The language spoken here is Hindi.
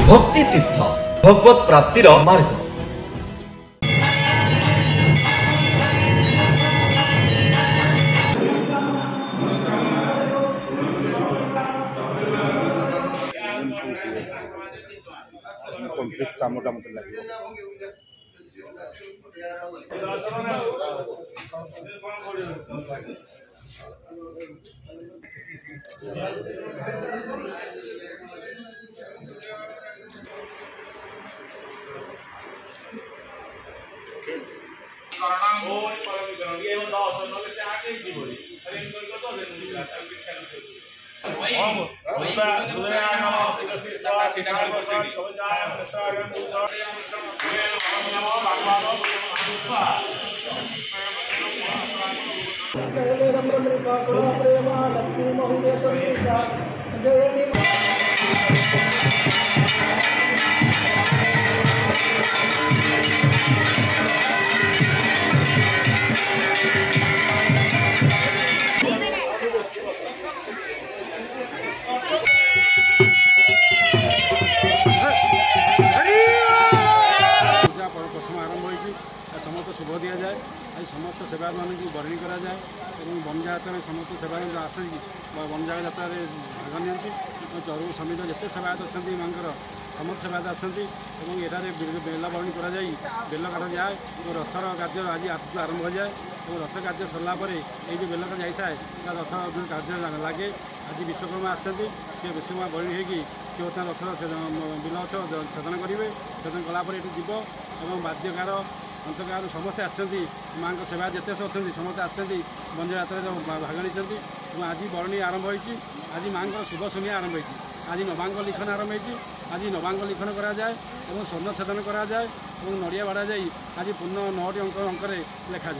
भक्ति तीर्थ भगवत प्राप्तिर मार्ग। कंप्लीट कामटा मत लगे समस्त शुभ दि जाए आज समस्त सेवा मान की बरणी करा जाए और बन जात्रा समस्त सेवा आसिक बन जात्रा भाग नि चरु समित जिते सेवायत अच्छा मांकर समस्त सेवायत आसती एठार बेला बरणी कर बेल काटा जाए और रथर कार्य आज आरंभ हो जाए और रथ कार्य सरलापर ये जो बेल कटा जाए रथ जो कार्य लगे आज विश्वकर्मा आसती सी विश्वकर्मा बरणी होगी सी बर्तमान रथर बिल छेदन करेंगे छेदन कलापर ये जीव और बाद्यकार अंतकार समस्ते आसती माँ सेवा जिते सब अच्छा समस्ते आसती बंजा यात्रा भाग नहीं आज बरणी आरंभ होती आज माँ शुभ समय आरंभ होती आज नवांग लिखन आरंभ होती आज नवांग लिखन कराए और स्वर्ण छेदन कराए और नड़िया बाड़ा जा आज पूर्ण 9टी अंक अंक लिखा जाए।